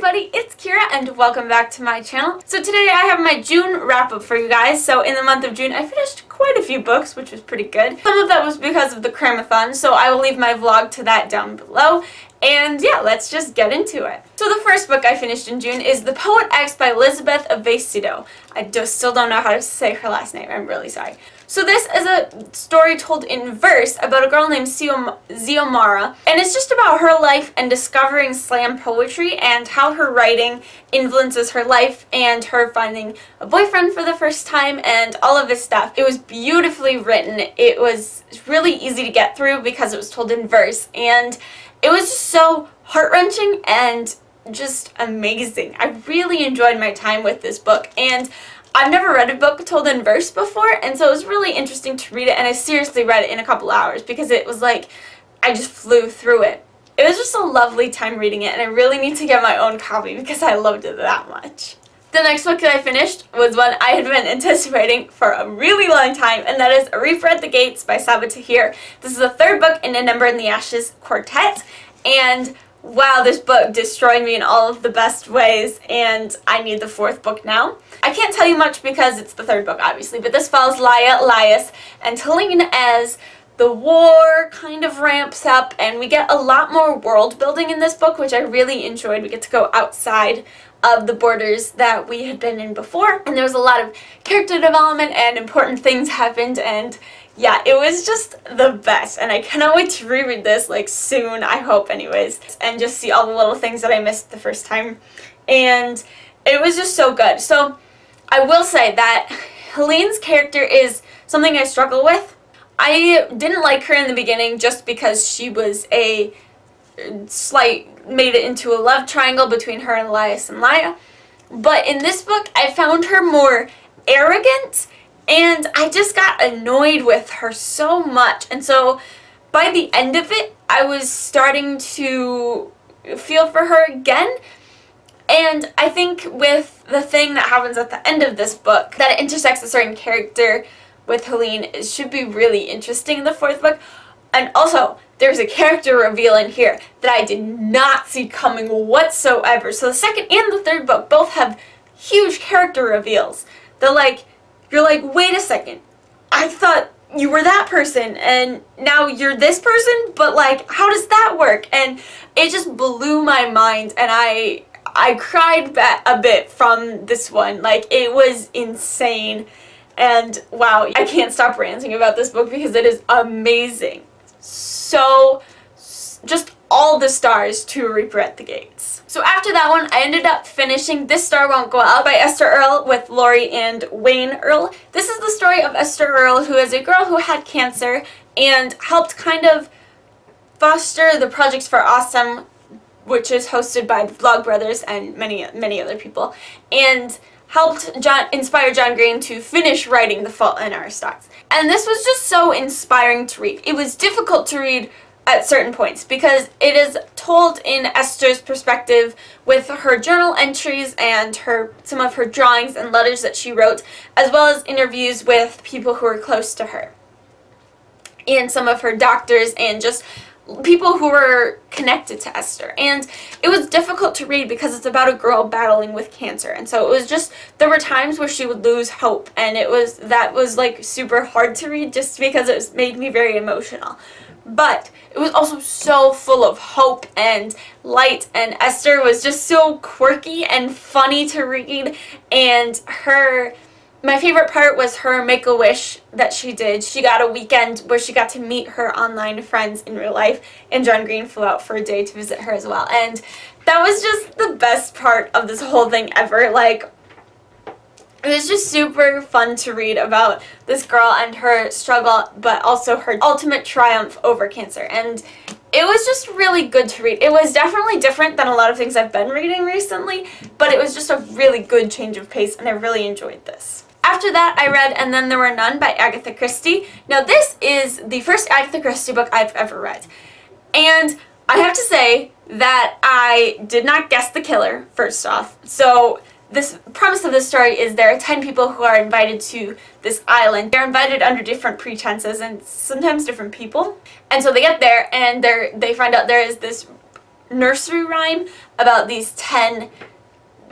everybody, it's Kira and welcome back to my channel. So today I have my June wrap-up for you guys. So in the month of June I finished quite a few books, which was pretty good. Some of that was because of the Cramathon, so I will leave my vlog to that down below. And yeah, let's just get into it. So the first book I finished in June is The Poet X by Elizabeth Avesido. I still don't know how to say her last name, I'm really sorry. So this is a story told in verse about a girl named Xiomara, and it's just about her life and discovering slam poetry and how her writing influences her life and her finding a boyfriend for the first time and all of this stuff. It was beautifully written. It was really easy to get through because it was told in verse, and it was just so heart-wrenching and just amazing. I really enjoyed my time with this book, and I've never read a book told in verse before, and so it was really interesting to read it, and I seriously read it in a couple hours because it was like I just flew through it. It was just a lovely time reading it, and I really need to get my own copy because I loved it that much. The next book that I finished was one I had been anticipating for a really long time, and that is A Reaper at the Gates by Sabaa Tahir. This is the third book in A Number in the Ashes quartet, and wow, this book destroyed me in all of the best ways, and I need the fourth book now. I can't tell you much because it's the third book, obviously, but this follows Laia, Laius, and Helene as the war kind of ramps up, and we get a lot more world building in this book, which I really enjoyed. We get to go outside of the borders that we had been in before, and there was a lot of character development and important things happened, and yeah, it was just the best, and I cannot wait to reread this, like, soon, I hope anyways, and just see all the little things that I missed the first time, and it was just so good. So I will say that Helene's character is something I struggle with. I didn't like her in the beginning just because she was made it into a love triangle between her and Laius and Laia, but in this book I found her more arrogant, and I just got annoyed with her so much, and so by the end of it, I was starting to feel for her again, and I think with the thing that happens at the end of this book, that it intersects a certain character with Helene, it should be really interesting in the fourth book, and also, there's a character reveal in here that I did not see coming whatsoever, so the second and the third book both have huge character reveals. You're like, wait a second, I thought you were that person, and now you're this person, but like, how does that work? And it just blew my mind, and I cried a bit from this one. Like, it was insane, and wow, I can't stop ranting about this book because it is amazing. So, just all the stars to Reaper at the Gates. So after that one, I ended up finishing This Star Won't Go Out by Esther Earl with Laurie and Wayne Earl. This is the story of Esther Earl, who is a girl who had cancer and helped kind of foster the Projects for Awesome, which is hosted by the Vlogbrothers and many other people, and helped inspire John Green to finish writing The Fault in Our Stars. And this was just so inspiring to read. It was difficult to read at certain points because it is told in Esther's perspective with her journal entries and some of her drawings and letters that she wrote, as well as interviews with people who were close to her and some of her doctors and just people who were connected to Esther. And it was difficult to read because it's about a girl battling with cancer, and so it was just, there were times where she would lose hope, and that was like super hard to read just because it made me very emotional. But it was also so full of hope and light, and Esther was just so quirky and funny to read, and my favorite part was her Make-A-Wish that she did. She got a weekend where she got to meet her online friends in real life, and John Green flew out for a day to visit her as well, and that was just the best part of this whole thing ever. Like, it was just super fun to read about this girl and her struggle, but also her ultimate triumph over cancer. And it was just really good to read. It was definitely different than a lot of things I've been reading recently, but it was just a really good change of pace, and I really enjoyed this. After that, I read And Then There Were None by Agatha Christie. Now, this is the first Agatha Christie book I've ever read. And I have to say that I did not guess the killer, first off. So this premise of this story is there are 10 people who are invited to this island. They're invited under different pretenses and sometimes different people. And so they get there and they find out there is this nursery rhyme about these 10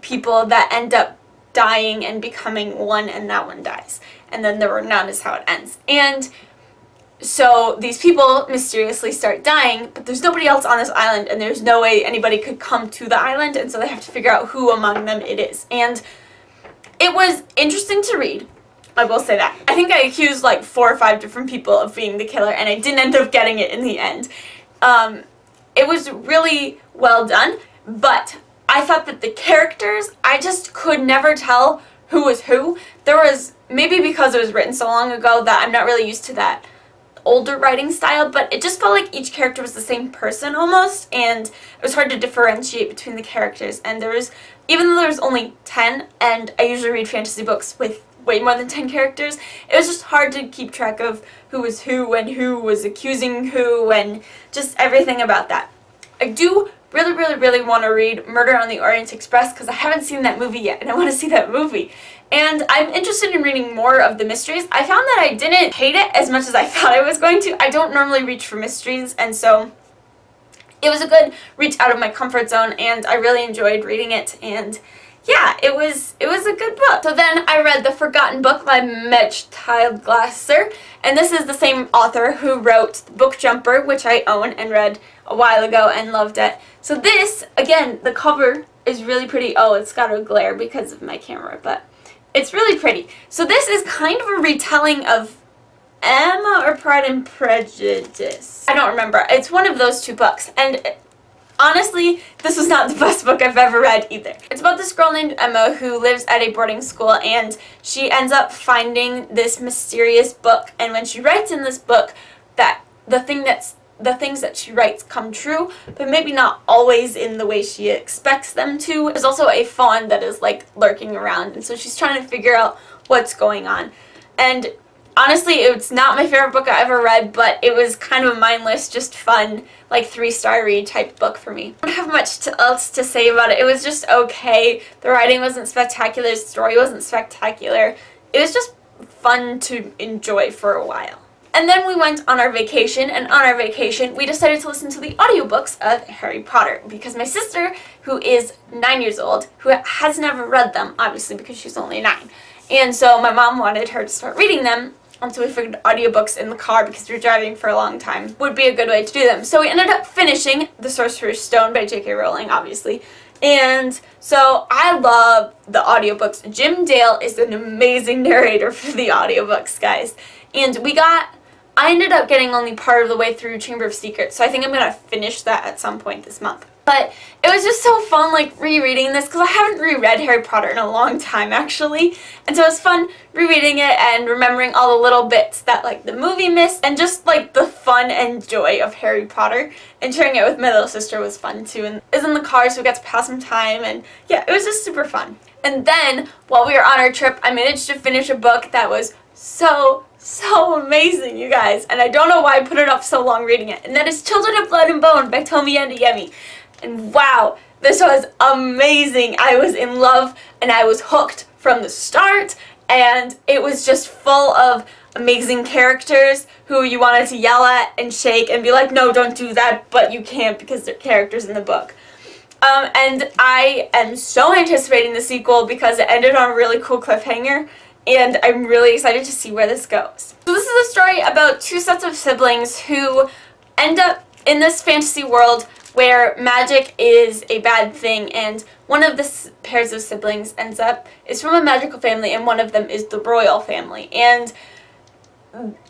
people that end up dying and becoming one, and that one dies. And then there were none is how it ends. And so these people mysteriously start dying, but there's nobody else on this island, and there's no way anybody could come to the island, and so they have to figure out who among them it is. And it was interesting to read. I will say that. I think I accused like 4 or 5 different people of being the killer, and I didn't end up getting it in the end. It was really well done, but I thought that the characters, I just could never tell who was who. There was, maybe because it was written so long ago that I'm not really used to that older writing style, but it just felt like each character was the same person almost, and it was hard to differentiate between the characters. And there was, even though there was only 10, and I usually read fantasy books with way more than 10 characters, it was just hard to keep track of who was who and who was accusing who and just everything about that. I do really want to read Murder on the Orient Express because I haven't seen that movie yet, and I want to see that movie. And I'm interested in reading more of the mysteries. I found that I didn't hate it as much as I thought I was going to. I don't normally reach for mysteries, and so it was a good reach out of my comfort zone, and I really enjoyed reading it. And yeah, it was a good book. So then I read The Forgotten Book by Mej Tildglasser, and this is the same author who wrote Book Jumper, which I own and read a while ago and loved it. So this, again, the cover is really pretty. Oh, it's got a glare because of my camera, but it's really pretty. So this is kind of a retelling of Emma or Pride and Prejudice. I don't remember. It's one of those 2 books, and honestly, this was not the best book I've ever read either. It's about this girl named Emma who lives at a boarding school, and she ends up finding this mysterious book, and when she writes in this book that the things that she writes come true, but maybe not always in the way she expects them to. There's also a fawn that is like lurking around, and so she's trying to figure out what's going on. And honestly, it's not my favorite book I ever read, but it was kind of a mindless, just fun, like 3-star read type book for me. I don't have much else to say about it. It was just okay. The writing wasn't spectacular. The story wasn't spectacular. It was just fun to enjoy for a while. And then we went on our vacation, and on our vacation we decided to listen to the audiobooks of Harry Potter because my sister, who is 9 years old, who has never read them, obviously because she's only 9, and so my mom wanted her to start reading them, and so we figured audiobooks in the car because we were driving for a long time would be a good way to do them. So we ended up finishing The Sorcerer's Stone by J.K. Rowling, obviously. And so I love the audiobooks. Jim Dale is an amazing narrator for the audiobooks, guys. And I ended up getting only part of the way through Chamber of Secrets, so I think I'm going to finish that at some point this month. But it was just so fun, like, rereading this, because I haven't reread Harry Potter in a long time, actually. And so it was fun rereading it and remembering all the little bits that, like, the movie missed, and just, like, the fun and joy of Harry Potter. And sharing it with my little sister was fun, too. And it was in the car, so we got to pass some time, and yeah, it was just super fun. And then, while we were on our trip, I managed to finish a book that was so amazing, you guys. And I don't know why I put it off so long reading it. And that is Children of Blood and Bone by Tomi Adeyemi. And wow, this was amazing. I was in love and I was hooked from the start, and it was just full of amazing characters who you wanted to yell at and shake and be like, no, don't do that, but you can't because they're characters in the book. And I am so anticipating the sequel because it ended on a really cool cliffhanger, and I'm really excited to see where this goes. So this is a story about 2 sets of siblings who end up in this fantasy world where magic is a bad thing, and one of the pairs of siblings is from a magical family, and one of them is the royal family. And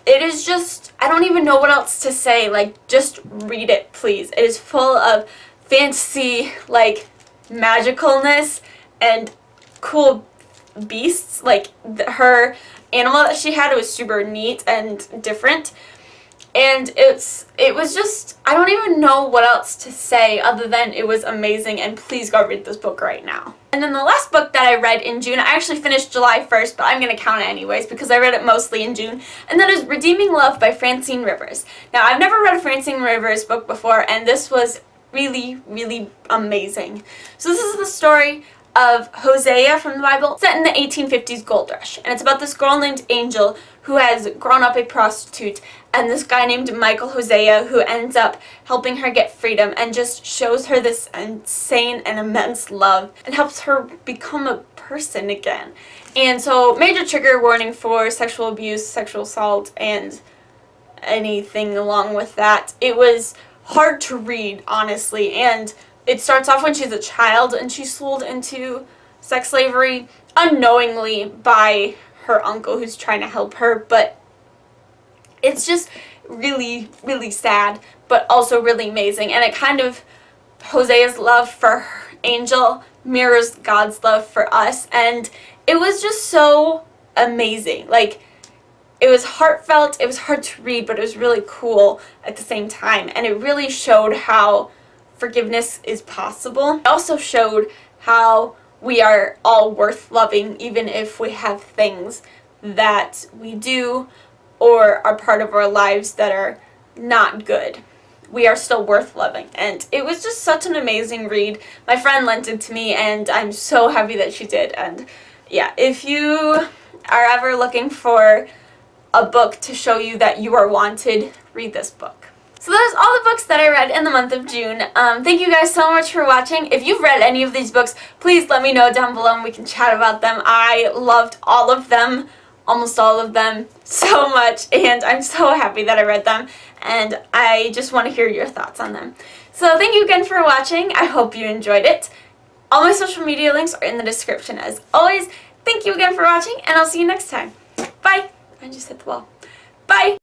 it is just, I don't even know what else to say, like, just read it, please. It is full of fantasy, like, magicalness and cool beasts. Like, her animal that she had was super neat and different, and it was just, I don't even know what else to say other than it was amazing, and please go read this book right now. And then the last book that I read in June, I actually finished July 1st, but I'm going to count it anyways because I read it mostly in June, and that is Redeeming Love by Francine Rivers. Now, I've never read a Francine Rivers book before, and this was really amazing. So this is the story of Hosea from the Bible, set in the 1850s gold rush. And it's about this girl named Angel who has grown up a prostitute, and this guy named Michael Hosea who ends up helping her get freedom and just shows her this insane and immense love and helps her become a person again. And so, major trigger warning for sexual abuse, sexual assault, and anything along with that. It was hard to read, honestly, and it starts off when she's a child and she's sold into sex slavery unknowingly by her uncle who's trying to help her, but it's just really, really sad, but also really amazing. And it kind of, Hosea's love for Angel mirrors God's love for us, and it was just so amazing. Like, it was heartfelt, it was hard to read, but it was really cool at the same time, and it really showed how forgiveness is possible. It also showed how we are all worth loving, even if we have things that we do or are part of our lives that are not good. We are still worth loving. And it was just such an amazing read. My friend lent it to me, and I'm so happy that she did. And yeah, if you are ever looking for a book to show you that you are wanted, read this book. So that's all the books that I read in the month of June. Thank you guys so much for watching. If you've read any of these books, please let me know down below and we can chat about them. I loved all of them, almost all of them, so much, and I'm so happy that I read them, and I just want to hear your thoughts on them. So thank you again for watching. I hope you enjoyed it. All my social media links are in the description as always. Thank you again for watching, and I'll see you next time. Bye. I just hit the wall. Bye.